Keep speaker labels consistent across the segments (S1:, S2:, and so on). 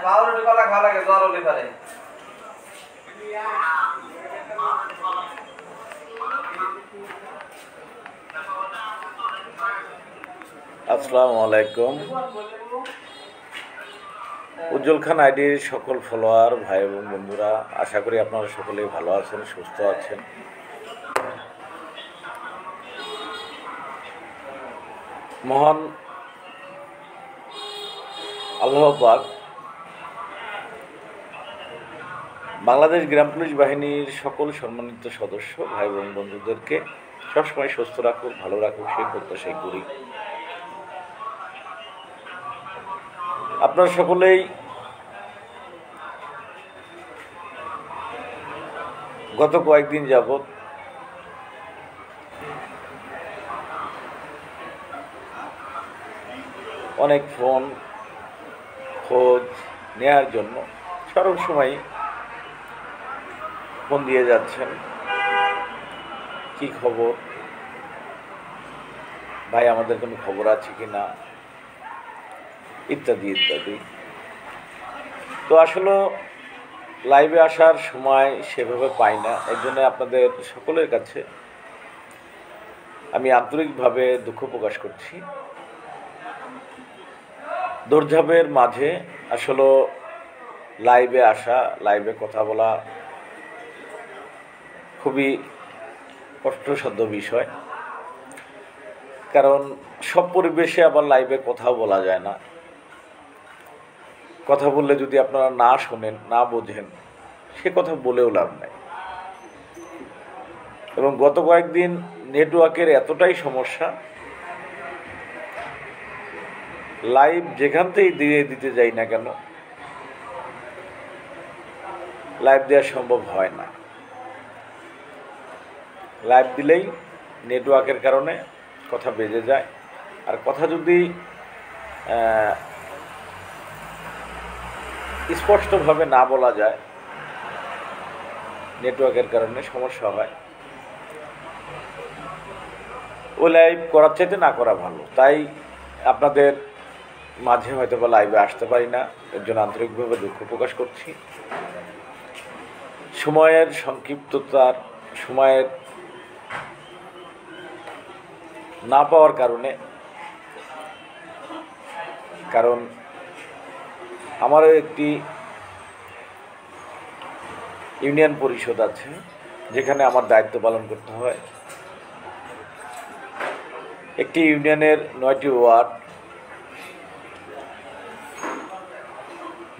S1: পাউরুটি কলা খাওয়া লাগে জ্বর হলে পারে।
S2: আসসালামু আলাইকুম। উজ্জ্বল খান আইডির সকল ফলোয়ার ভাই এবং বন্ধুরা, আশা করি আপনারা সকলেই ভালো আছেন, সুস্থ আছেন। মহান আল্লাহ পাক বাংলাদেশ গ্রাম পুলিশ বাহিনীর সকল সম্মানিত সদস্য ভাই এবং বন্ধুদেরকে সবসময় সুস্থ রাখুক, ভালো রাখুক, সেই প্রত্যাশাই করি। আপনারা সকলেই গত কয়েকদিন যাবৎ অনেক ফোন খোঁজ নেওয়ার জন্য সর্বসময় ফোন দিয়ে যাচ্ছেন, কি খবর ভাই, আমাদের কোনো খবর আছে কি না, ইত্যাদি ইত্যাদি। তো আসলে লাইভে আসার সময় সেভাবে পাই না, এর জন্য আপনাদের সকলের কাছে আমি আন্তরিকভাবে দুঃখ প্রকাশ করছি। দৌড়ঝাঁপের মাঝে আসলে লাইভে আসা, লাইভে কথা বলা খুবই কষ্টসাধ্য বিষয়, কারণ সব পরিবেশে আবার লাইভে কথাও বলা যায় না। কথা বললে যদি আপনারা না শোনেন, না বোঝেন, সে কথা বলেও লাভ নাই। এবং গত কয়েকদিন নেটওয়ার্কের এতটাই সমস্যা, লাইভ যেখান থেকেই দিয়ে দিতে যাই না কেন, লাইভ দেওয়া সম্ভব হয় না। লাইভ দিলেই নেটওয়ার্কের কারণে কথা বেজে যায়, আর কথা যদি স্পষ্টভাবে না বলা যায়, নেটওয়ার্কের কারণে সমস্যা হয়। ওই লাইভ করার চাইতে না করা ভালো। তাই আপনাদের মাঝে হয়তো বা লাইভে আসতে পারি না, এর জন্য আন্তরিকভাবে দুঃখ প্রকাশ করছি। সময়ের সংক্ষিপ্ততার, সময়ের না পাওয়ার কারণে, কারণ আমারও একটি ইউনিয়ন পরিষদ আছে যেখানে আমার দায়িত্ব পালন করতে হয়। একটি ইউনিয়নের 9টি ওয়ার্ড,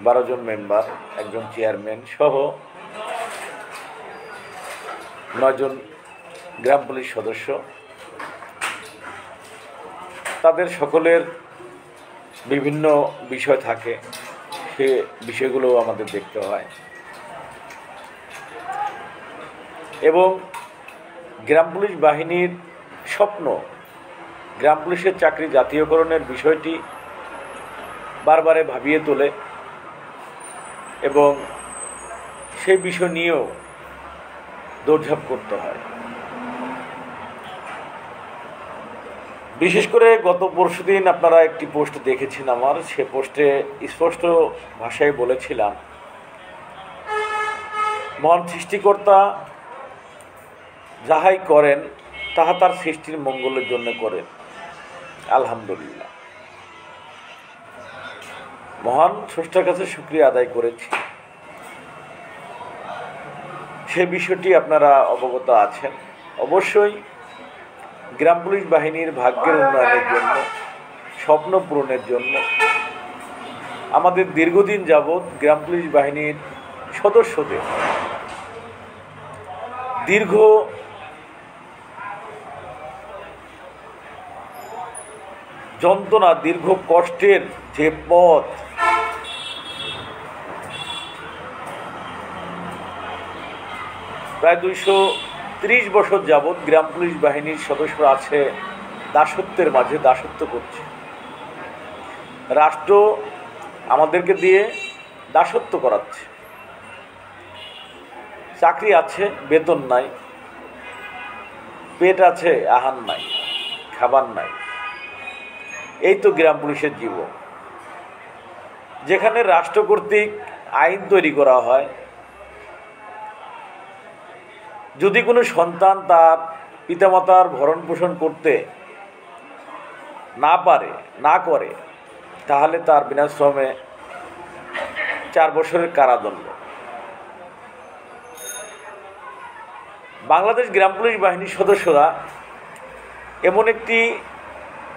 S2: 12 জন মেম্বার, একজন চেয়ারম্যান সহ 9 জন গ্রাম পুলিশ সদস্য, তাদের সকলের বিভিন্ন বিষয় থাকে, সে বিষয়গুলো আমাদের দেখতে হয়। এবং গ্রাম পুলিশ বাহিনীর স্বপ্ন, গ্রাম পুলিশের চাকরি জাতীয়করণের বিষয়টি বারবারে ভাবিয়ে তোলে এবং সেই বিষয় নিয়েও দৌড়ঝাঁপ করতে হয়। বিশেষ করে গত পরশুদিন আপনারা একটি পোস্ট দেখেছেন আমার, সে পোস্টে স্পষ্ট ভাষায় বলেছিলাম, মহান সৃষ্টিকর্তা যাহাই করেন তাহা তার সৃষ্টির মঙ্গলের জন্য করেন, আলহামদুলিল্লাহ। মহান স্রষ্টার কাছে শুকরিয়া আদায় করেছি, সে বিষয়টি আপনারা অবগত আছেন। অবশ্যই গ্রাম পুলিশ বাহিনীর ভাগ্যের উন্নয়নের জন্য, স্বপ্ন পূরণের জন্য আমাদের দীর্ঘদিন যাবৎ গ্রাম পুলিশ বাহিনীর সদস্যদের দীর্ঘ যন্ত্রণা, দীর্ঘ কষ্টের যে পথ, প্রায় 230 বছর যাবৎ গ্রাম পুলিশ বাহিনীর সদস্যরা আছে দাসত্বের মাঝে, দাসত্ব করছে। রাষ্ট্র আমাদেরকে দিয়ে দাসত্ব করাচ্ছে। চাকরি আছে, বেতন নাই, পেট আছে, আহার নাই, খাবার নাই। এই তো গ্রাম পুলিশের জীবন। যেখানে রাষ্ট্র কর্তৃক আইন তৈরি করা হয়, যদি কোনো সন্তান তার পিতামাতার ভরণ পোষণ করতে না করে তাহলে তার বিনাশ্রমে 4 বছরের কারাদণ্ড। বাংলাদেশ গ্রাম পুলিশ বাহিনীর সদস্যরা এমন একটি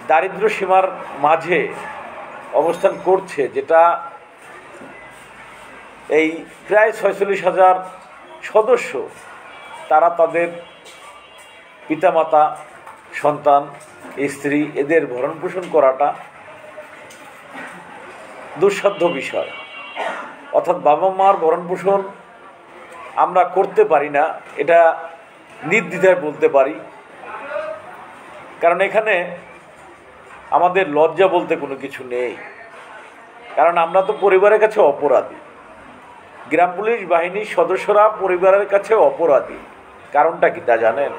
S2: দারিদ্র্য সীমার মাঝে অবস্থান করছে, যেটা এই প্রায় 46,000 সদস্য তারা তাদের পিতামাতা, সন্তান, স্ত্রী এদের ভরণ পোষণ করাটা দুঃসাধ্য বিষয়। অর্থাৎ বাবা মার ভরণ পোষণ আমরা করতে পারি না, এটা নির্দ্বিধায় বলতে পারি। কারণ এখানে আমাদের লজ্জা বলতে কোনো কিছু নেই, কারণ আমরা তো পরিবারের কাছে অপরাধী। গ্রাম পুলিশ বাহিনীর সদস্যরা পরিবারের কাছে অপরাধী। কারণটা কি তা জানেন?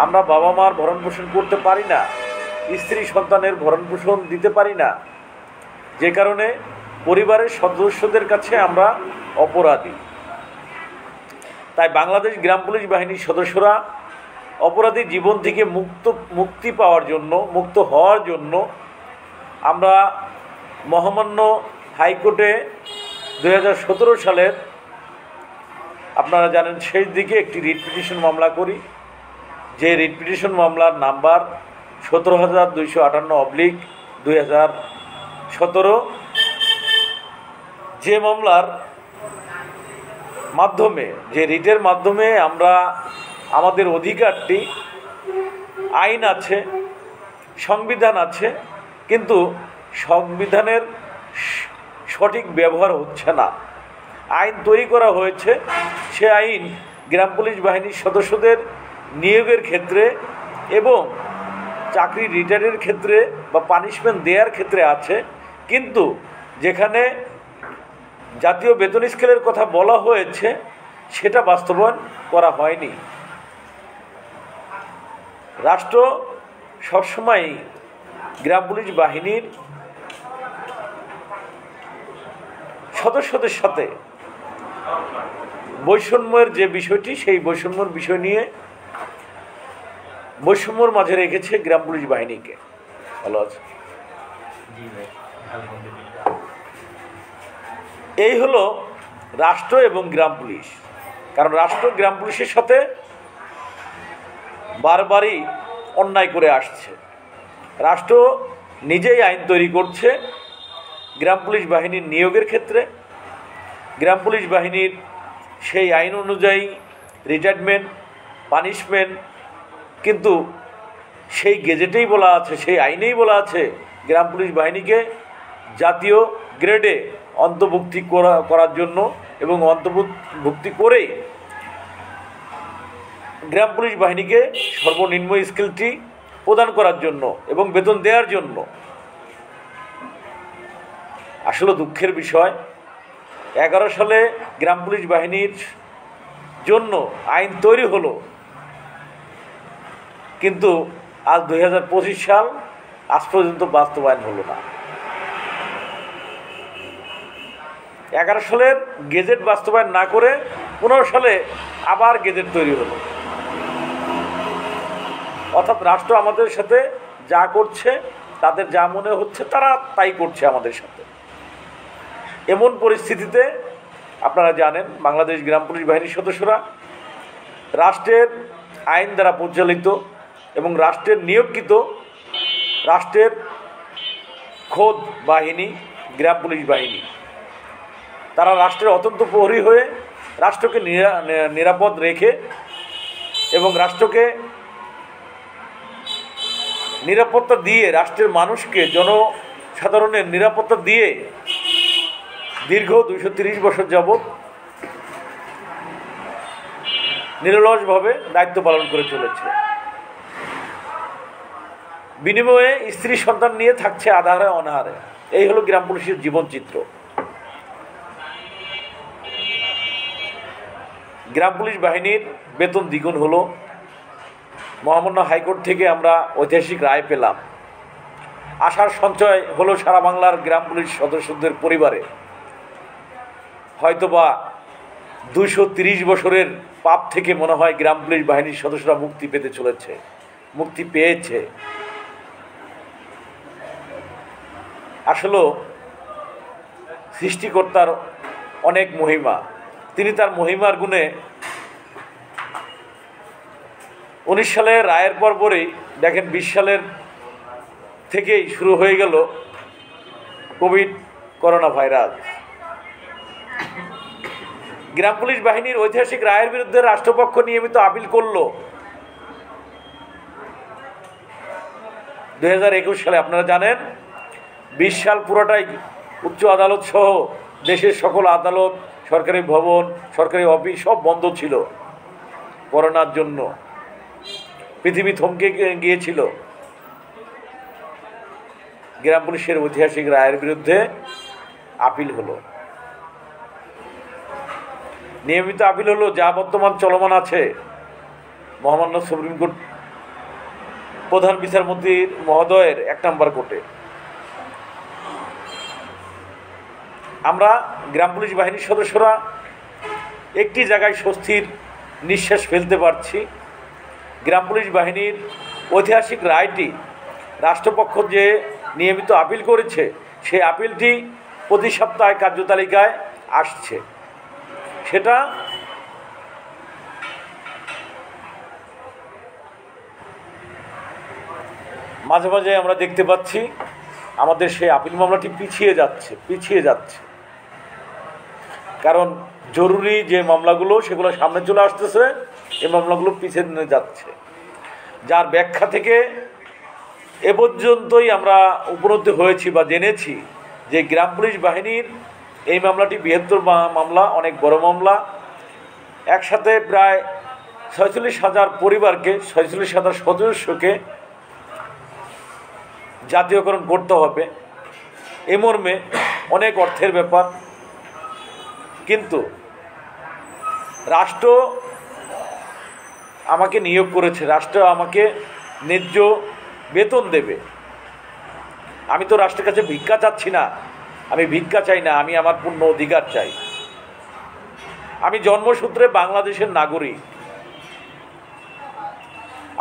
S2: আমরা বাবা মার ভরণ পোষণ করতে পারি না, স্ত্রী সন্তানের ভরণ পোষণ দিতে পারি না, যে কারণে পরিবারের সদস্যদের কাছে আমরা অপরাধী। তাই বাংলাদেশ গ্রাম পুলিশ বাহিনীর সদস্যরা অপরাধী জীবন থেকে মুক্তি পাওয়ার জন্য, মুক্ত হওয়ার জন্য আমরা মহামান্য হাইকোর্টে 2017 সালের আপনারা জানেন শেষ দিকে একটি রিট পিটিশন মামলা করি, যে রিট পিটিশন মামলার নাম্বার 17,258/2017, যে মামলার মাধ্যমে, যে রিটের মাধ্যমে আমরা আমাদের অধিকারটি, আইন আছে, সংবিধান আছে, কিন্তু সংবিধানের সঠিক ব্যবহার হচ্ছে না। আইন তৈরি করা হয়েছে, সে আইন গ্রাম পুলিশ বাহিনীর সদস্যদের নিয়োগের ক্ষেত্রে এবং চাকরি রিটায়ারের ক্ষেত্রে বা পানিশমেন্ট দেওয়ার ক্ষেত্রে আছে, কিন্তু যেখানে জাতীয় বেতন স্কেলের কথা বলা হয়েছে সেটা বাস্তবায়ন করা হয়নি। রাষ্ট্র সবসময় গ্রাম পুলিশ বাহিনীর সদস্যদের সাথে বৈষম্যের যে বিষয়টি, সেই বৈষম্যের বিষয় নিয়ে বৈষম্যর মাঝে রেখেছে গ্রাম পুলিশ বাহিনীকে। ভালো আছে, এই হলো রাষ্ট্র এবং গ্রাম পুলিশ। কারণ রাষ্ট্র গ্রাম পুলিশের সাথে বারবারই অন্যায় করে আসছে। রাষ্ট্র নিজেই আইন তৈরি করছে গ্রাম পুলিশ বাহিনীর নিয়োগের ক্ষেত্রে, গ্রাম পুলিশ বাহিনীর সেই আইন অনুযায়ী রিটায়ারমেন্ট, পানিশমেন্ট, কিন্তু সেই গেজেটেই বলা আছে, সেই আইনেই বলা আছে গ্রাম পুলিশ বাহিনীকে জাতীয় গ্রেডে অন্তর্ভুক্তি করার জন্য এবং অন্তর্ভুক্তি করে গ্রাম পুলিশ বাহিনীকে সর্বনিম্ন স্কেলটি প্রদান করার জন্য এবং বেতন দেওয়ার জন্য। আসলে দুঃখের বিষয়, 11 সালে গ্রাম পুলিশ বাহিনীর জন্য আইন তৈরি হলো, কিন্তু আজ 2025 সাল, আজ পর্যন্ত বাস্তবায়ন হলো না। 11 সালের গেজেট বাস্তবায়ন না করে 15 সালে আবার গেজেট তৈরি হলো। অর্থাৎ রাষ্ট্র আমাদের সাথে যা করছে, তাদের যা মনে হচ্ছে তারা তাই করছে আমাদের সাথে। এমন পরিস্থিতিতে আপনারা জানেন বাংলাদেশ গ্রাম পুলিশ বাহিনীর সদস্যরা রাষ্ট্রের আইন দ্বারা পরিচালিত এবং রাষ্ট্রের নিয়োগকৃত, রাষ্ট্রের খোদ বাহিনী গ্রাম পুলিশ বাহিনী। তারা রাষ্ট্রের অত্যন্ত প্রহরী হয়ে রাষ্ট্রকে নিরাপদ রেখে এবং রাষ্ট্রকে নিরাপত্তা দিয়ে, রাষ্ট্রের মানুষকে, জনসাধারণের নিরাপত্তা দিয়ে দীর্ঘ 230 বছর যাবৎ নিরলসভাবে দায়িত্ব পালন করে চলেছে। বিনিময়ে স্ত্রী সন্তান নিয়ে থাকছে আধারে অনাহারে। এই হলো গ্রাম পুলিশের জীবনচিত্র। গ্রাম পুলিশ বাহিনীর বেতন দ্বিগুণ হলো। মহামান্য হাইকোর্ট থেকে আমরা ঐতিহাসিক রায় পেলাম। আশার সঞ্চয় হলো সারা বাংলার গ্রাম পুলিশ সদস্যদের পরিবারে। হয়তোবা 230 বছরের পাপ থেকে মনে হয় গ্রাম পুলিশ বাহিনীর সদস্যরা মুক্তি পেতে চলেছে, মুক্তি পেয়েছে। আসলে সৃষ্টিকর্তার অনেক মহিমা, তিনি তার মহিমার গুণে 19 সালে রায়ের পরপরই দেখেন 20 সালের থেকেই শুরু হয়ে গেল করোনা ভাইরাস। গ্রাম পুলিশ বাহিনীর ঐতিহাসিক রায়ের বিরুদ্ধে রাষ্ট্রপক্ষ নিয়মিত আপিল করল 2021 সালে। আপনারা জানেন 20 সাল পুরোটাই উচ্চ আদালত সহ দেশের সকল আদালত, সরকারি ভবন, সরকারি অফিস সব বন্ধ ছিল করোনার জন্য। পৃথিবী থমকে গিয়েছিল। গ্রাম পুলিশের ঐতিহাসিক রায়ের বিরুদ্ধে আপিল হলো, নিয়মিত আপিল হলো, যা বর্তমান চলমান আছে মহামান্য সুপ্রিম কোর্ট প্রধান বিচারপতি মহোদয়ের 1 নম্বর কোর্টে। আমরা গ্রাম পুলিশ বাহিনীর সদস্যরা একটি জায়গায় স্বস্তির নিঃশ্বাস ফেলতে পারছি। গ্রাম পুলিশ বাহিনীর ঐতিহাসিক রায়টি রাষ্ট্রপক্ষ যে নিয়মিত আপিল করেছে, সেই আপিলটি প্রতি সপ্তাহে কার্যতালিকায় আসছে। সেটা মাঝে মাঝে আমরা দেখতে পাচ্ছি আমাদের সেই আপিল মামলাটি পিছিয়ে যাচ্ছে। কারণ জরুরি যে মামলাগুলো সেগুলো সামনে চলে আসতেছে, এই মামলাগুলো পিছিয়ে নিয়ে যাচ্ছে। যার ব্যাখ্যা থেকে এ পর্যন্তই আমরা উপলব্ধি হয়েছি বা জেনেছি যে গ্রাম পুলিশ বাহিনীর এই মামলাটি বৃহত্তর মামলা, অনেক বড় মামলা। একসাথে প্রায় 46,000 পরিবারকে, 46,000 সদস্যকে জাতীয়করণ করতে হবে। এ মর্মে অনেক অর্থের ব্যাপার। কিন্তু রাষ্ট্র আমাকে নিয়োগ করেছে, রাষ্ট্র আমাকে ন্যায্য বেতন দেবে। আমি তো রাষ্ট্রের কাছে ভিক্ষা চাচ্ছি না, আমি ভিক্ষা চাই না, আমি আমার পূর্ণ অধিকার চাই। আমি জন্মসূত্রে বাংলাদেশের নাগরিক।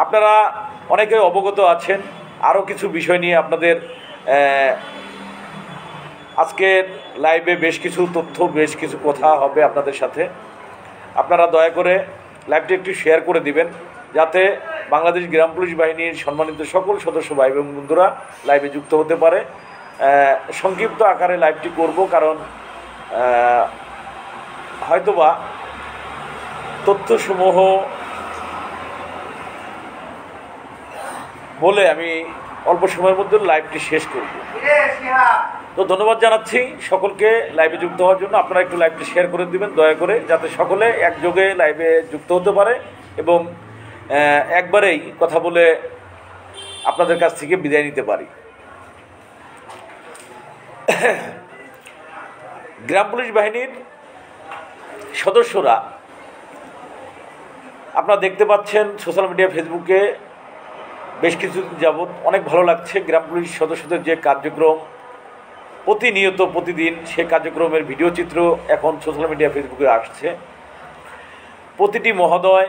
S2: আপনারা অনেকে অবগত আছেন। আরও কিছু বিষয় নিয়ে আপনাদের আজকের লাইভে বেশ কিছু তথ্য, বেশ কিছু কথা হবে আপনাদের সাথে। আপনারা দয়া করে লাইভটি একটু শেয়ার করে দিবেন, যাতে বাংলাদেশ গ্রাম পুলিশ বাহিনীর সম্মানিত সকল সদস্য ভাই এবং বন্ধুরা লাইভে যুক্ত হতে পারে। সংক্ষিপ্ত আকারে লাইভটি করব, কারণ হয়তোবা তথ্যসমূহ বলে আমি অল্প সময়ের মধ্যে লাইভটি শেষ করব। তো ধন্যবাদ জানাচ্ছি সকলকে লাইভে যুক্ত হওয়ার জন্য। আপনারা একটু লাইভটি শেয়ার করে দিবেন দয়া করে, যাতে সকলে একযোগে লাইভে যুক্ত হতে পারে এবং একবারেই কথা বলে আপনাদের কাছ থেকে বিদায় নিতে পারি। গ্রাম পুলিশ বাহিনীর সদস্যরা আপনারা দেখতে পাচ্ছেন সোশ্যাল মিডিয়া, ফেসবুকে বেশ কিছুদিন যাবৎ অনেক ভালো লাগছে। গ্রাম পুলিশ সদস্যদের যে কার্যক্রম প্রতিনিয়ত প্রতিদিন, সে কার্যক্রমের ভিডিও চিত্র এখন সোশ্যাল মিডিয়া, ফেসবুকে আসছে। প্রতিটি মহোদয়,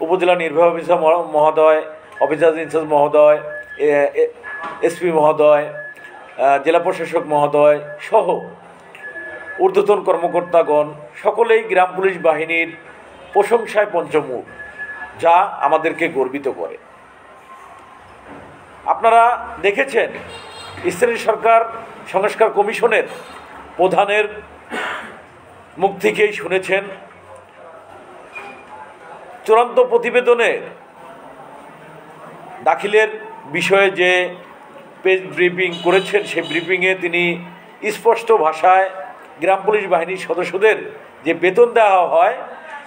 S2: উপজেলা নির্বাহী অফিসার মহোদয়, অফিসার ইনচার্জ মহোদয়, এসপি মহোদয়, জেলা প্রশাসক মহোদয় সহ ঊর্ধ্বতন কর্মকর্তাগণ সকলেই গ্রাম পুলিশ বাহিনীর প্রশংসায় পঞ্চমুখ, যা আমাদেরকে গর্বিত করে। আপনারা দেখেছেন স্থানীয় সরকার সংস্কার কমিশনের প্রধানের মুখ থেকেই শুনেছেন চূড়ান্ত প্রতিবেদনে দাখিলের বিষয়ে যে পেজ ব্রিফিং করেছেন, সেই ব্রিফিংয়ে তিনি স্পষ্ট ভাষায় গ্রাম পুলিশ বাহিনীর সদস্যদের যে বেতন দেওয়া হয়,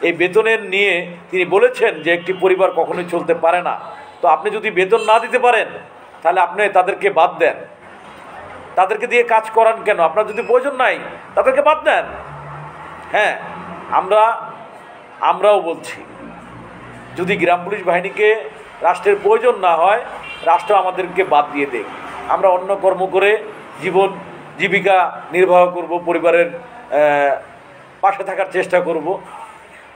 S2: এই বেতনের নিয়ে তিনি বলেছেন যে একটি পরিবার কখনোই চলতে পারে না। তো আপনি যদি বেতন না দিতে পারেন, তাহলে আপনি তাদেরকে বাদ দেন, তাদেরকে দিয়ে কাজ করান কেন? আপনার যদি প্রয়োজন নাই, তাদেরকে বাদ দেন। হ্যাঁ, আমরাও বলছি, যদি গ্রাম পুলিশ বাহিনীকে রাষ্ট্রের প্রয়োজন না হয়, রাষ্ট্র আমাদেরকে বাদ দিয়ে দেয়। আমরা অন্য কর্ম করে জীবন জীবিকা নির্বাহ করব, পরিবারের পাশে থাকার চেষ্টা করব।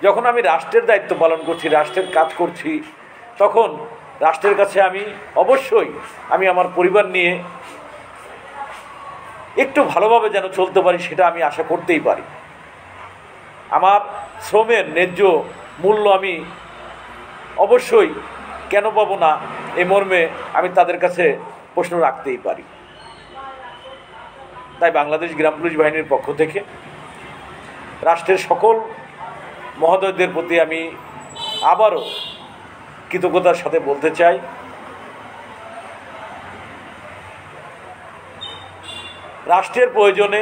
S2: যখন আমি রাষ্ট্রের দায়িত্ব পালন করছি, রাষ্ট্রের কাজ করছি, তখন রাষ্ট্রের কাছে আমি অবশ্যই আমার পরিবার নিয়ে একটু ভালোভাবে যেন চলতে পারি, সেটা আমি আশা করতেই পারি। আমার শ্রমের ন্যায্য মূল্য আমি অবশ্যই কেন পাবো না, এই মর্মে আমি তাদের কাছে প্রশ্ন রাখতেই পারি। তাই বাংলাদেশ গ্রাম পুলিশ বাহিনীর পক্ষ থেকে রাষ্ট্রের সকল মহোদয়দের প্রতি আমি আবারও কৃতজ্ঞতার সাথে বলতে চাই, রাষ্ট্রের প্রয়োজনে,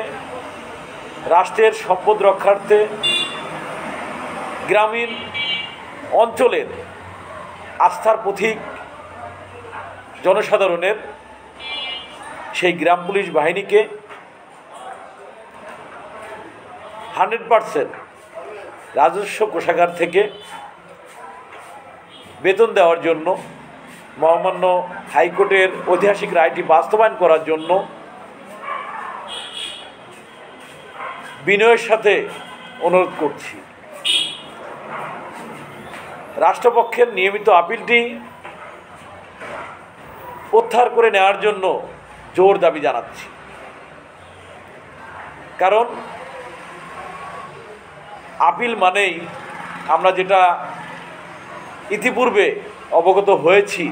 S2: রাষ্ট্রের সম্পদ রক্ষার্থে গ্রামীণ অঞ্চলের আস্থার প্রতীক জনসাধারণের সেই গ্রাম পুলিশ বাহিনীকে 100% রাজস্ব কোষাগার থেকে বেতন দেওয়ার জন্য, মহামান্য হাইকোর্টের ঐতিহাসিক রায়টি বাস্তবায়ন করার জন্য বিনয়ের সাথে অনুরোধ করছি। রাষ্ট্রপক্ষের নিয়মিত আপিলটি প্রত্যাহার করে নেওয়ার জন্য জোর দাবি জানাচ্ছি। কারণ আপিল মানেই আমরা যেটা ইতিপূর্বে অবগত হয়েছি,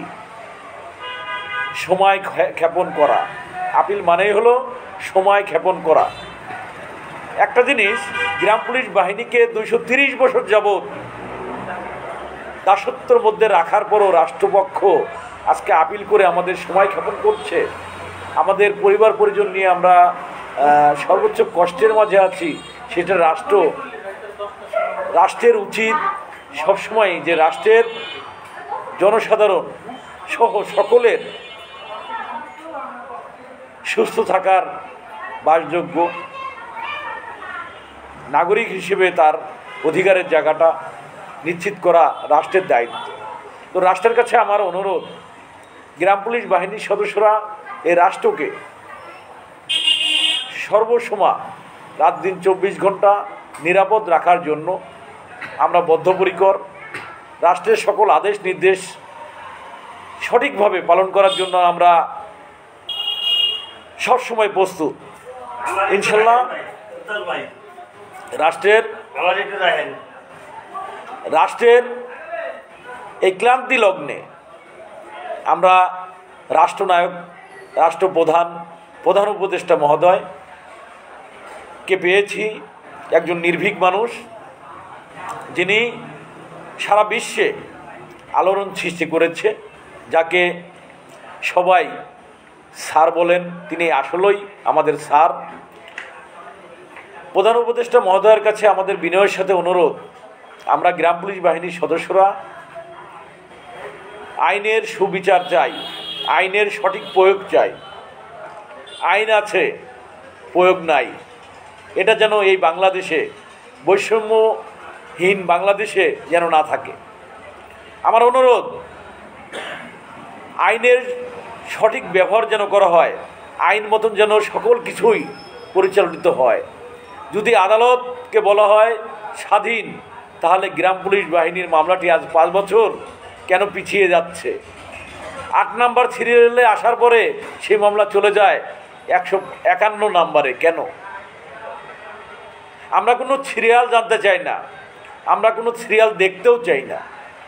S2: সময় ক্ষেপণ করা। আপিল মানেই হলো সময় ক্ষেপণ করা। একটা জিনিস, গ্রাম পুলিশ বাহিনীকে 230 বছর যাবৎ দাসত্বের মধ্যে রাখার পরও রাষ্ট্রপক্ষ আজকে আপিল করে আমাদের সময় ক্ষেপণ করছে। আমাদের পরিবার পরিজন নিয়ে আমরা সর্বোচ্চ কষ্টের মাঝে আছি। সেটা রাষ্ট্রের উচিত সবসময় যে রাষ্ট্রের জনসাধারণ সহ সকলের সুস্থ থাকার, বাসযোগ্য নাগরিক হিসেবে তার অধিকারের জায়গাটা নিশ্চিত করা রাষ্ট্রের দায়িত্ব। তো রাষ্ট্রের কাছে আমার অনুরোধ, গ্রাম পুলিশ বাহিনীর সদস্যরা এই রাষ্ট্রকে সর্বসময় রাত দিন 24 ঘন্টা নিরাপদ রাখার জন্য আমরা বদ্ধপরিকর। রাষ্ট্রের সকল আদেশ নির্দেশ সঠিকভাবে পালন করার জন্য আমরা সবসময় প্রস্তুত। ইনশাল্লাহ রাষ্ট্রের এই ক্লান্তি লগ্নে আমরা রাষ্ট্রনায়ক, রাষ্ট্রপ্রধান, প্রধান উপদেষ্টা মহোদয়কে পেয়েছি, একজন নির্ভীক মানুষ, যিনি সারা বিশ্বে আলোড়ন সৃষ্টি করেছে, যাকে সবাই স্যার বলেন। তিনি আসলেই আমাদের স্যার। প্রধান উপদেষ্টা মহোদয়ের কাছে আমাদের বিনয়ের সাথে অনুরোধ, আমরা গ্রাম পুলিশ বাহিনীর সদস্যরা আইনের সুবিচার চাই, আইনের সঠিক প্রয়োগ চাই। আইন আছে, প্রয়োগ নাই। এটা যেন এই বাংলাদেশে, বৈষম্যহীন বাংলাদেশে যেন না থাকে। আমার অনুরোধ, আইনের সঠিক ব্যবহার যেন করা হয়, আইন মতন যেন সকল কিছুই পরিচালিত হয়। যদি আদালতকে বলা হয় স্বাধীন, তাহলে গ্রাম পুলিশ বাহিনীর মামলাটি আজ 5 বছর কেন পিছিয়ে যাচ্ছে? 8 নাম্বার সিরিয়ালে আসার পরে সেই মামলা চলে যায় 151 নাম্বারে। কেন? আমরা কোনো সিরিয়াল জানতে চাই না, আমরা কোনো সিরিয়াল দেখতেও চাই না।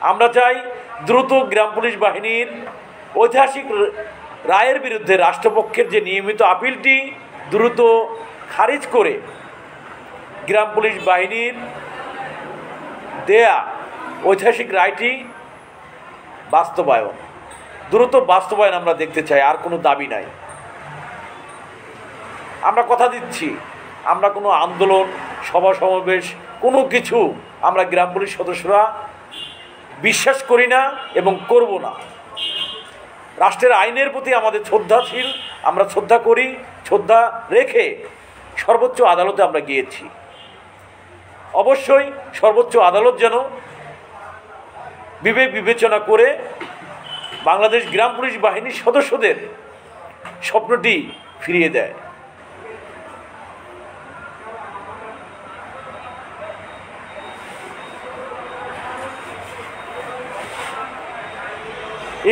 S2: আমরা চাই দ্রুত গ্রাম পুলিশ বাহিনীর ঐতিহাসিক রায়ের বিরুদ্ধে রাষ্ট্রপক্ষের যে নিয়মিত আপিলটি দ্রুত খারিজ করে গ্রাম পুলিশ বাহিনীর দেয়া ঐতিহাসিক রায়টি বাস্তবায়ন, দ্রুত বাস্তবায়ন আমরা দেখতে চাই। আর কোনো দাবি নাই। আমরা কথা দিচ্ছি, আমরা কোনো আন্দোলন, সভা সমাবেশ, কোনো কিছু আমরা গ্রাম পুলিশ সদস্যরা বিশ্বাস করি না এবং করব না। রাষ্ট্রের আইনের প্রতি আমাদের শ্রদ্ধাশীল, আমরা শ্রদ্ধা করি, শ্রদ্ধা রেখে সর্বোচ্চ আদালতে আমরা গিয়েছি। অবশ্যই সর্বোচ্চ আদালত যেন বিবেক বিবেচনা করে বাংলাদেশ গ্রাম পুলিশ বাহিনীর সদস্যদের স্বপ্নটি ফিরিয়ে দেয়।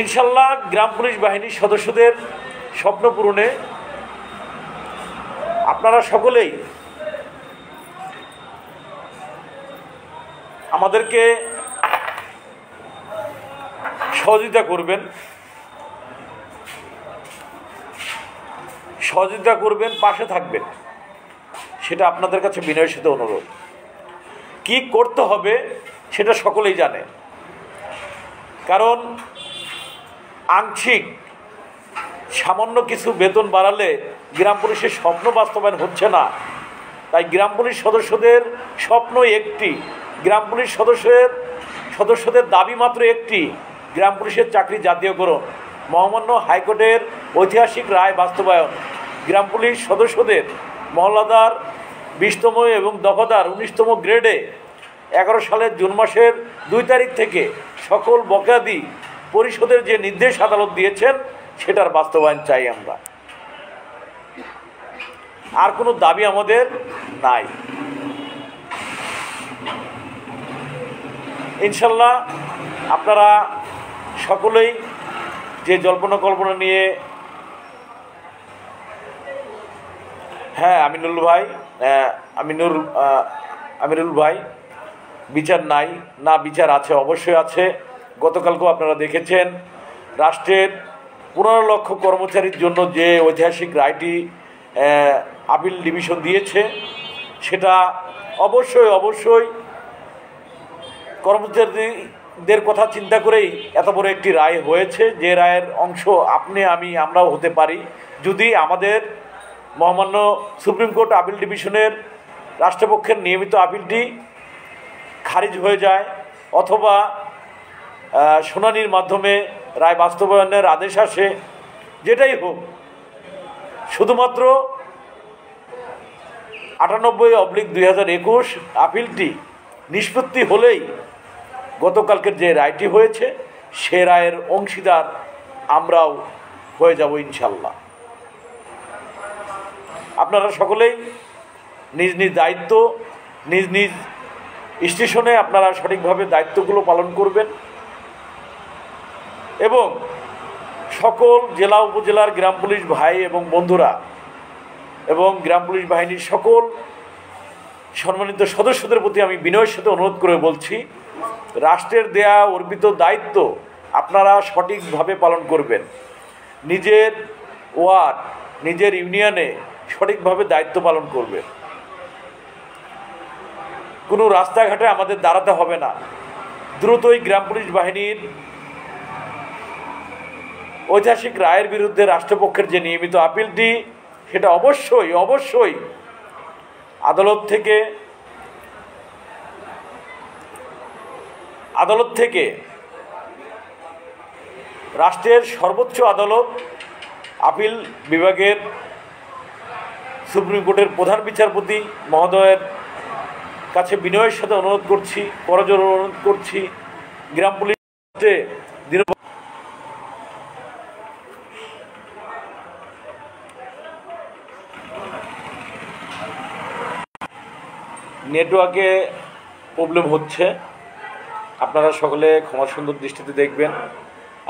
S2: ইনশাল্লাহ গ্রাম পুলিশ বাহিনীর সদস্যদের স্বপ্ন পূরণে আপনারা সকলেই আমাদেরকে সহযোগিতা করবেন, পাশে থাকবেন, সেটা আপনাদের কাছে বিনয়ের সাথে অনুরোধ। কি করতে হবে সেটা সকলেই জানে, কারণ আংশিক সামান্য কিছু বেতন বাড়ালে গ্রাম পুলিশের স্বপ্ন বাস্তবায়ন হচ্ছে না। তাই গ্রাম পুলিশ সদস্যদের স্বপ্ন একটি, গ্রাম পুলিশ সদস্যদের দাবি মাত্র একটি, গ্রাম পুলিশের চাকরি জাতীয়করণ। মহামান্য হাইকোর্টের ঐতিহাসিক রায় বাস্তবায়ন। গ্রাম পুলিশ সদস্যদের মহলাদার 20তম এবং দফাদার 19তম গ্রেডে 11 সালের জুন মাসের 2 তারিখ থেকে সকল বকেয়াদি পরিশোধের যে নির্দেশ আদালত দিয়েছেন সেটার বাস্তবায়ন চাই আমরা। আর কোনো দাবি আমাদের নাই। ইনশাল্লাহ আপনারা সকলেই যে জল্পনা কল্পনা নিয়ে, হ্যাঁ আমিনুল ভাই, বিচার নাই না, বিচার আছে, অবশ্যই আছে। গতকালকেও আপনারা দেখেছেন রাষ্ট্রের 15 লক্ষ কর্মচারীর জন্য যে ঐতিহাসিক রায়টি আপিল ডিভিশন দিয়েছে, সেটা অবশ্যই কর্মচারীদের কথা চিন্তা করেই এত বড় একটি রায় হয়েছে, যে রায়ের অংশ আপনি আমি আমরাও হতে পারি যদি আমাদের মহামান্য সুপ্রিম কোর্ট আপিল ডিভিশনের রাষ্ট্রপক্ষের নিয়মিত আপিলটি খারিজ হয়ে যায়, অথবা শুনানির মাধ্যমে রায় বাস্তবায়নের আদেশ আসে, যেটাই হোক, শুধুমাত্র 98/2021 আপিলটি নিষ্পত্তি হলেই গতকালকের যে রায়টি হয়েছে সে রায়ের অংশীদার আমরাও হয়ে যাব ইনশাল্লাহ। আপনারা সকলেই নিজ নিজ দায়িত্ব, নিজ নিজ স্টেশনে আপনারা সঠিকভাবে দায়িত্বগুলো পালন করবেন এবং সকল জেলা উপজেলার গ্রাম পুলিশ ভাই এবং বন্ধুরা এবং গ্রাম পুলিশ বাহিনীর সকল সম্মানিত সদস্যদের প্রতি আমি বিনয়ের সাথে অনুরোধ করে বলছি, রাষ্ট্রের দেয়া অর্পিত দায়িত্ব আপনারা সঠিকভাবে পালন করবেন। নিজের ওয়ার্ড, নিজের ইউনিয়নে সঠিকভাবে দায়িত্ব পালন করবেন। কোনো রাস্তাঘাটে আমাদের দাঁড়াতে হবে না। দ্রুতই গ্রাম পুলিশ বাহিনীর ঐতিহাসিক রায়ের বিরুদ্ধে রাষ্ট্রপক্ষের যে নিয়মিত আপিলটি, সেটা অবশ্যই আদালত থেকে রাষ্ট্রের সর্বোচ্চ আদালত আপিল বিভাগের সুপ্রিম কোর্টের প্রধান বিচারপতি মহোদয়ের কাছে বিনয়ের সাথে অনুরোধ করছি, করজোড়ে অনুরোধ করছি, গ্রাম পুলিশে নেটওয়ার্কে প্রবলেম হচ্ছে, আপনারা সকলে ক্ষমা সুন্দর দৃষ্টিতে দেখবেন।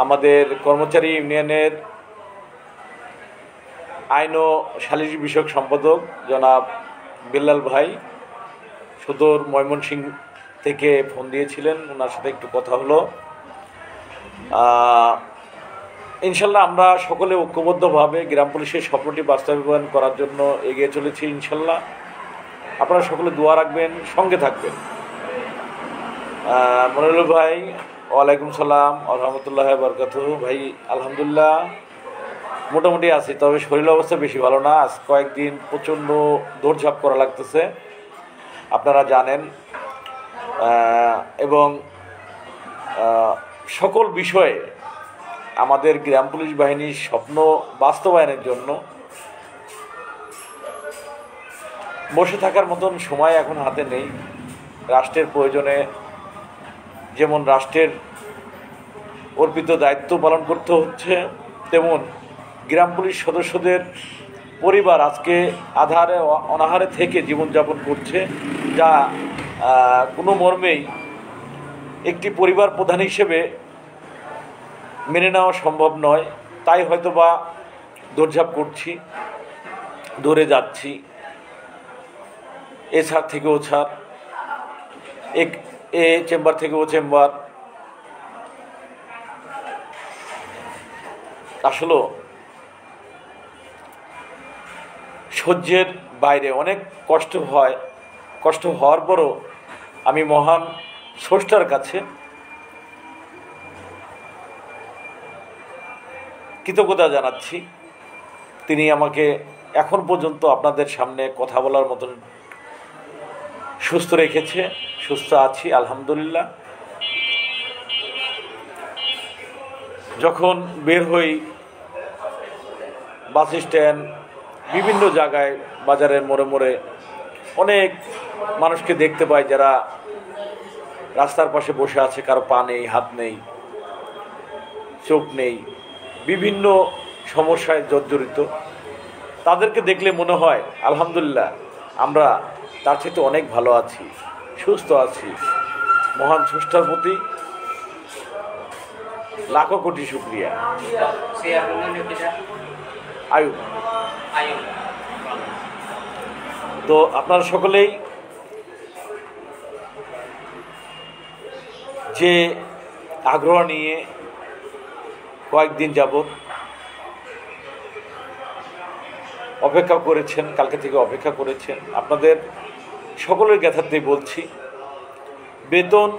S2: আমাদের কর্মচারী ইউনিয়নের আইন ও সালিসি বিষয়ক সম্পাদক জনাব বিল্লাল ভাই সুদূর ময়মনসিংহ থেকে ফোন দিয়েছিলেন, ওনার সাথে একটু কথা হলো। ইনশাল্লাহ আমরা সকলে ঐক্যবদ্ধভাবে গ্রাম পুলিশের স্বপ্নটি বাস্তবায়ন করার জন্য এগিয়ে চলেছি ইনশাল্লাহ। আপনারা সকলে দোয়া রাখবেন, সঙ্গে থাকবেন। মনিরুল ভাই, ওয়ালাইকুম সালাম রহমতুল্লাহ বরকাতুহু। ভাই আলহামদুলিল্লাহ মোটামুটি আছি, তবে শরীর অবস্থা বেশি ভালো না। আজ কয়েকদিন প্রচণ্ড দৌড়ঝাঁপ করা লাগতেছে, আপনারা জানেন। এবং সকল বিষয়ে আমাদের গ্রাম পুলিশ বাহিনীর স্বপ্ন বাস্তবায়নের জন্য বসে থাকার মতন সময় এখন হাতে নেই। রাষ্ট্রের প্রয়োজনে যেমন রাষ্ট্রের অর্পিত দায়িত্ব পালন করতে হচ্ছে, তেমন গ্রাম পুলিশ সদস্যদের পরিবার আজকে আধারে অনাহারে থেকে জীবনযাপন করছে, যা কোনো মর্মেই একটি পরিবার প্রধান হিসেবে মেনে নেওয়া সম্ভব নয়। তাই হয়তোবা দৌড়ঝাঁপ করছি, দৌড়ে যাচ্ছি, এ ছাড় থেকে ও ছাড়, এ চেম্বার থেকে ও চেম্বার। আসলে সহ্যের বাইরে অনেক কষ্ট হয়। কষ্ট হওয়ার পরও আমি মহান স্রষ্টার কাছে কৃতজ্ঞতা জানাচ্ছি। তিনি আমাকে এখন পর্যন্ত আপনাদের সামনে কথা বলার মতন সুস্থ রেখেছে। সুস্থ আছি আলহামদুলিল্লাহ। যখন বের হই বাস স্ট্যান্ড, বিভিন্ন জায়গায়, বাজারের মোড়ে মোড়ে অনেক মানুষকে দেখতে পাই যারা রাস্তার পাশে বসে আছে, কারো পা নেই, হাত নেই, চোখ নেই, বিভিন্ন সমস্যায় জর্জরিত। তাদেরকে দেখলে মনে হয় আলহামদুলিল্লাহ আমরা তার থেকে অনেক ভালো আছি, সুস্থ আছি। মহান স্রষ্টার প্রতি লাখো কোটি শুকরিয়া। আয়ুব। তো আপনারা সকলেই যে আগ্রহ নিয়ে কয়েকদিন যাবৎ অপেক্ষা করেছেন, কালকে থেকে অপেক্ষা করেছেন, আপনাদের সকলের জ্ঞাতার্থেই বলছি, বেতন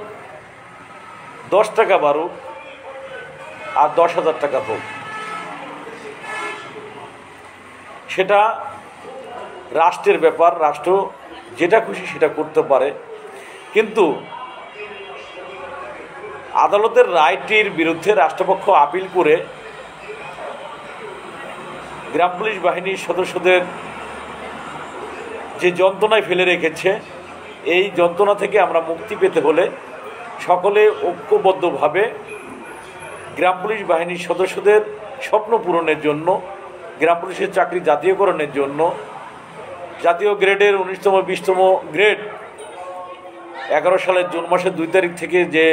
S2: 10 টাকা বাড়ুক আর 10,000 টাকা হোক, সেটা রাষ্ট্রের ব্যাপার। রাষ্ট্র যেটা খুশি সেটা করতে পারে, কিন্তু আদালতের রায়টির বিরুদ্ধে রাষ্ট্রপক্ষ আপিল করে গ্রাম পুলিশ বাহিনীর সদস্যদের যে যন্ত্রণায় ফেলে রেখেছে, এই যন্ত্রণা থেকে আমরা মুক্তি পেতে হলে সকলে ঐক্যবদ্ধভাবে গ্রাম পুলিশ বাহিনীর সদস্যদের স্বপ্ন পূরণের জন্য, গ্রাম পুলিশের চাকরি জাতীয়করণের জন্য, জাতীয় গ্রেডের 19তম 20তম গ্রেড 11 সালের জুন মাসের 2 তারিখ থেকে যে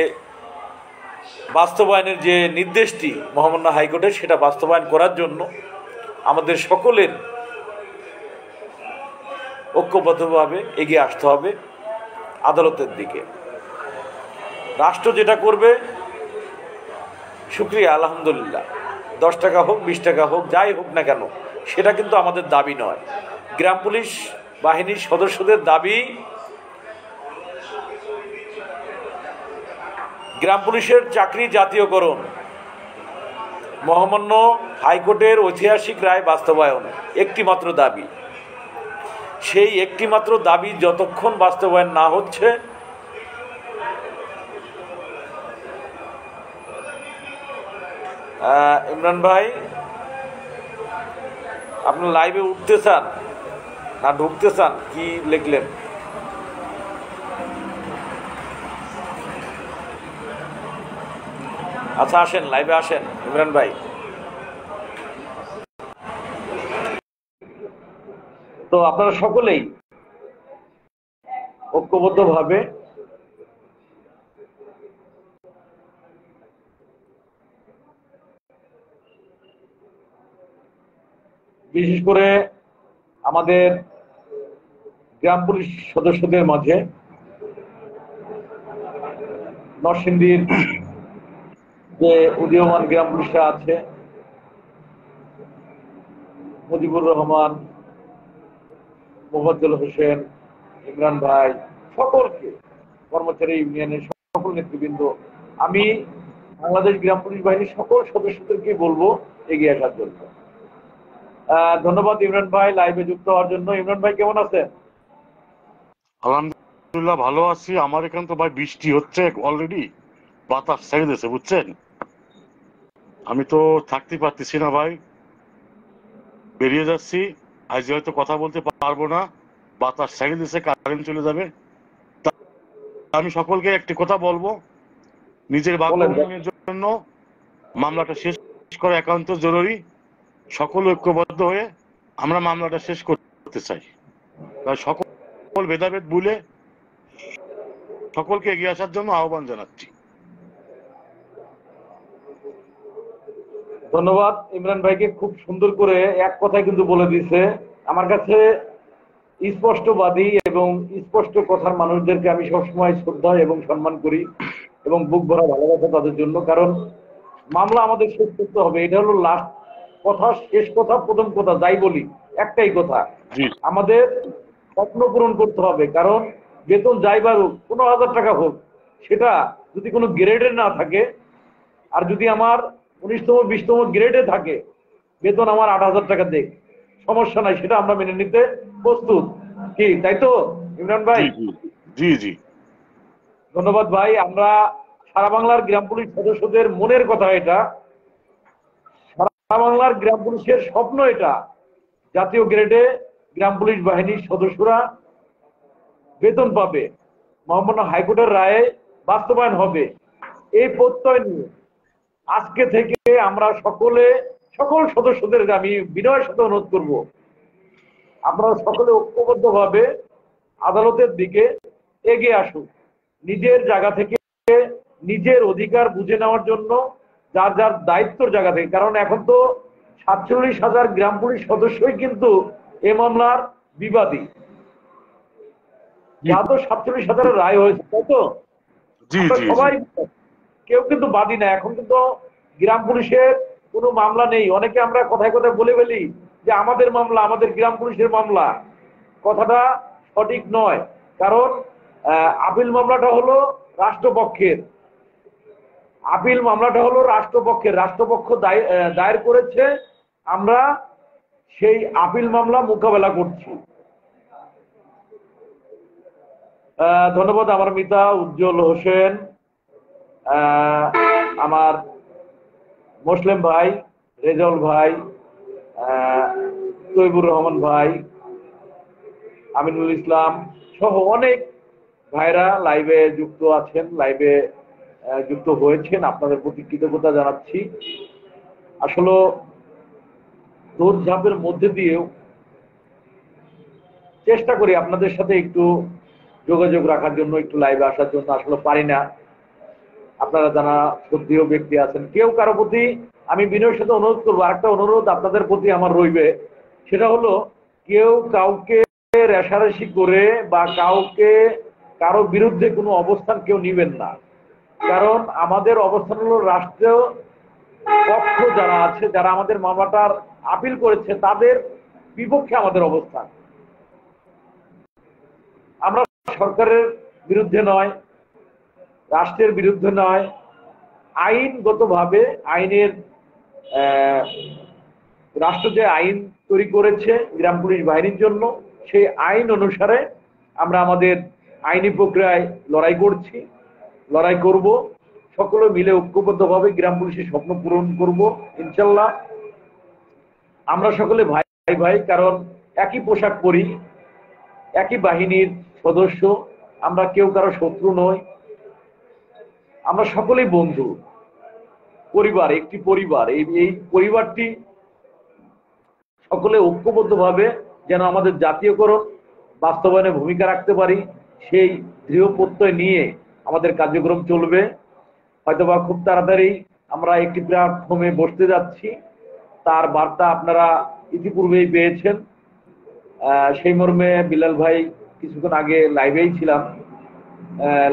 S2: বাস্তবায়নের যে নির্দেশটি মহামান্য হাইকোর্টের, সেটা বাস্তবায়ন করার জন্য আমাদের সকলের ঐক্যবদ্ধভাবে এগিয়ে আসতে হবে আদালতের দিকে। রাষ্ট্র যেটা করবে শুকরিয়া আলহামদুলিল্লাহ, 10 টাকা হোক, 20 টাকা হোক, যাই হোক না কেন, সেটা কিন্তু আমাদের দাবি নয়। গ্রাম পুলিশ বাহিনীর সদস্যদের দাবি গ্রাম পুলিশের চাকরি জাতীয়করণ, মহামান্য হাইকোর্টের ঐতিহাসিক রায় বাস্তবায়ন, একটি মাত্র দাবি। সেই একটি মাত্র দাবি যতক্ষণ বাস্তবায়ন না হচ্ছে, ইমরান ভাই আপনি লাইভে উঠতে চান না ঢুকতে চান, কি লিখলেন? আচ্ছা আসেন, লাইভে আসেন ইমরান ভাই। তো আপনারা সকলেই ঐক্যবদ্ধভাবে বিশেষ করে আমাদের গ্রাম পুলিশ সদস্যদের মাঝে নরসিংদীর যে উদীয়মান গ্রাম পুলিশরা আছে, মুজিবুর রহমান, মোফাজ্জল হোসেন, ইমরান ভাই, সকলকে, কর্মচারী ইউনিয়নের সকল নেতৃবৃন্দ, আমি বাংলাদেশ গ্রাম পুলিশ বাহিনীর সকল সদস্যদেরকে বলবো এগিয়ে আসার জন্য। ধন্যবাদ ইমরান ভাই লাইভে যুক্ত হওয়ার জন্য। ইমরান ভাই কেমন আছেন?
S3: আলহামদুলিল্লাহ ভালো আছি। আমার এখানে তো ভাই বৃষ্টি হচ্ছে অলরেডি, বাতাস ছেড়ে দিয়েছে বুঝছেন। আমি তো থাকতে পারতেছি না ভাই, বেরিয়ে যাচ্ছি। আজ হয়তো কথা বলতে পারবো না, বাতাস ছেড়ে দিয়েছে, কারেন্ট চলে যাবে। আমি সকলকে একটি কথা বলবো, নিজের ভাগ্য উন্নয়নের জন্য মামলাটা শেষ করা একান্ত জরুরি। সকল ঐক্যবদ্ধ হয়ে আমরা মামলাটা শেষ করতে চাই। তাই সকল ভেদাভেদ ভুলে সকলকে এগিয়ে আসার জন্য আহ্বান জানাচ্ছি।
S2: ধন্যবাদ ইমরান ভাইকে, খুব সুন্দর করে এক কথায় কিন্তু বলে দিয়েছে। আমার কাছে স্পষ্টবাদী এবং স্পষ্ট কথার মানুষদেরকে আমি সবসময় শ্রদ্ধা এবং সম্মান করি এবং বুক ভরা ভালোবাসা তাদের জন্য। কারণ মামলা আমাদের শেষ করতে হবে, এটা হলো লাস্ট কথা, শেষ কথা, প্রথম কথা। যাই বলি একটাই কথা, আমাদের স্বপ্ন পূরণ করতে হবে। কারণ বেতন যাই বাড়ুক, 15,000 টাকা হোক, সেটা যদি কোনো গ্রেডের না থাকে, আর যদি আমার 19তম 20তম গ্রেডে থাকে, বেতন আমার 8,000 টাকা দেখ, সমস্যা নাই, সেটা আমরা মেনে নিতে প্রস্তুত। কি তাই তো ইমরান ভাই?
S3: জি জি,
S2: ধন্যবাদ ভাই। আমরা সারা বাংলার গ্রাম পুলিশ সদস্যদের মনের কথা এটা, সারা বাংলার গ্রাম পুলিশের স্বপ্ন এটা, জাতীয় গ্রেডে গ্রাম পুলিশ বাহিনীর সদস্যরা বেতন পাবে, মহামান্য হাইকোর্টের রায়ে বাস্তবায়ন হবে, এই প্রত্যয় নিয়ে আজকে থেকে আমরা সকল সদস্যদের আমি বিনয়ের সাথে অনুরোধ করব, আপনারা সকলে ঐক্যবদ্ধভাবে আদালতের দিকে এগিয়ে আসুন, নিজের জায়গা থেকে নিজের অধিকার বুঝে নেওয়ার জন্য, যার যার দায়িত্বর জায়গা থেকে। কারণ এখন তো 47,000 গ্রাম পুলিশ সদস্যই কিন্তু এ মামলার বিবাদী। যা তো 47,000 রায় হয়েছে, তাই তো সবাই, কেউ কিন্তু বাদী না। এখন কিন্তু গ্রাম পুলিশের কোনো মামলা নেই। অনেকে আমরা কথায় কথায় বলে ফেলি যে আমাদের মামলা, আমাদের গ্রাম পুলিশের মামলা। কথাটা সঠিক নয়। কারণ আপিল মামলাটা হলো রাষ্ট্রপক্ষের, আপিল মামলাটা হলো রাষ্ট্রপক্ষের, রাষ্ট্রপক্ষ দায়ের করেছে, আমরা সেই আপিল মামলা মোকাবেলা করছি। ধন্যবাদ আমার মিতা উজ্জ্বল হোসেন, আমার মুসলিম ভাই, রেজাউল ভাই, তৈবুর রহমান ভাই, আমিনুল ইসলাম সহ অনেক ভাইরা লাইভে যুক্ত আছেন, লাইভে যুক্ত হয়েছেন। আপনাদের প্রতি কৃতজ্ঞতা জানাচ্ছি। আসলে দৌড়ঝাঁপের মধ্যে দিয়েও চেষ্টা করি আপনাদের সাথে একটু যোগাযোগ রাখার জন্য, একটু লাইভে আসার জন্য। আসলে পারি না। আপনারা যারা শ্রদ্ধেয় ব্যক্তি আছেন, কেউ কারো প্রতি আমি বিনয়ের সাথে অনুরোধ করবো, আরেকটা অনুরোধ আপনাদের প্রতি আমার রইবে, সেটা হলো কেউ কাউকে রেষারেষি করে বা কারো বিরুদ্ধে কোনো অবস্থান কেউ নিবেন না। কারণ আমাদের অবস্থান হলো রাষ্ট্রীয় পক্ষ যারা আছে, যারা আমাদের মামলাটার আপিল করেছে, তাদের বিপক্ষে আমাদের অবস্থান। আমরা সরকারের বিরুদ্ধে নয়, রাষ্ট্রের বিরুদ্ধে নয়, আইনগতভাবে আইনের রাষ্ট্র যে আইন তৈরি করেছে গ্রাম পুলিশ বাহিনীর জন্য, সেই আইন অনুসারে আমরা আমাদের আইনি প্রক্রিয়ায় লড়াই করছি, লড়াই করব। সকলে মিলে ঐক্যবদ্ধভাবে গ্রাম পুলিশের স্বপ্ন পূরণ করব ইনশাল্লাহ। আমরা সকলে ভাই ভাই, কারণ একই পোশাক পরি, একই বাহিনীর সদস্য, আমরা কেউ কারো শত্রু নই, আমরা সকলেই বন্ধু, পরিবার, একটি পরিবার। এই পরিবারটি সকলে ঐক্যবদ্ধভাবে যেন আমাদের জাতীয়করণ বাস্তবায়নে ভূমিকা রাখতে পারি, সেই দৃঢ় প্রত্যয় নিয়ে আমাদের কার্যক্রম চলবে। হয়তোবা খুব তাড়াতাড়ি আমরা একটি প্ল্যাটফর্মে বসতে যাচ্ছি, তার বার্তা আপনারা ইতিপূর্বেই পেয়েছেন। সেই মর্মে বিলাল ভাই কিছুক্ষণ আগে লাইভেই ছিলাম,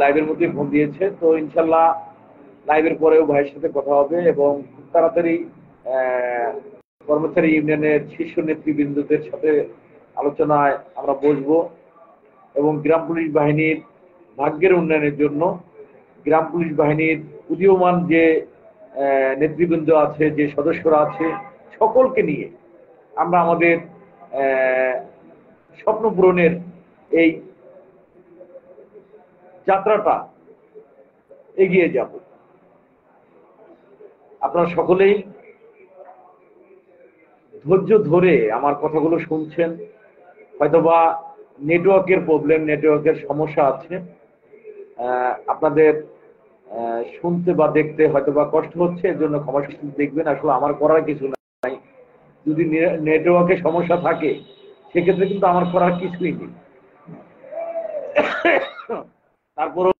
S2: লাইভের মধ্যে ফোন দিয়েছে। তো ইনশাল্লাহ লাইভের পরেও ভাইয়ের সাথে কথা হবে এবং খুব তাড়াতাড়ি কর্মচারী ইউনিয়নের শীর্ষ নেতৃবৃন্দদের সাথে আলোচনায় আমরা বসবো এবং গ্রাম পুলিশ বাহিনীর ভাগ্যের উন্নয়নের জন্য, গ্রাম পুলিশ বাহিনীর উদীয়মান যে নেতৃবৃন্দ আছে, যে সদস্যরা আছে, সকলকে নিয়ে আমরা আমাদের স্বপ্ন পূরণের এই যাত্রাটা এগিয়ে যাব। আপনারা সকলেই ধৈর্য ধরে আমার কথাগুলো শুনছেন। হয়তোবা নেটওয়ার্কের প্রবলেম, নেটওয়ার্কের সমস্যা আছে, আপনাদের শুনতে বা দেখতে হয়তোবা কষ্ট হচ্ছে, এর জন্য ক্ষমা সুন্দর দেখবেন। আসলে আমার করার কিছু নাই, যদি নেটওয়ার্কে সমস্যা থাকে সেক্ষেত্রে কিন্তু আমার করার কিছুই নেই। তারপরও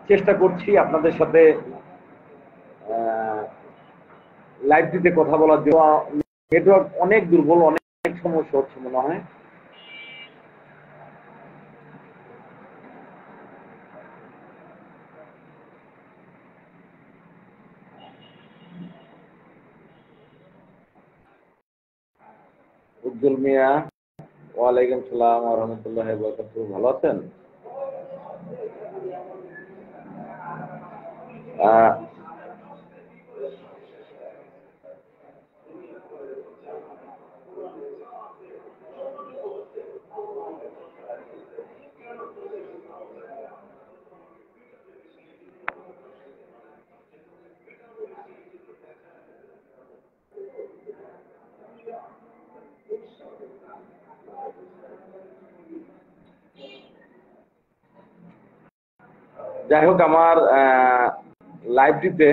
S2: চেষ্টা করছি আপনাদের সাথে লাইভ দিতে কথা বলার জন্য। নেটওয়ার্ক অনেক দুর্বল, অনেক সমস্যা হচ্ছে মনে হয়। উজ্জ্বল মিয়া, ওয়ালাইকুম সালাম ওয়া রাহমাতুল্লাহি ওয়া বারাকাতুহু। ভালো আছেন? যাই হোক, আমার লাইভটিতে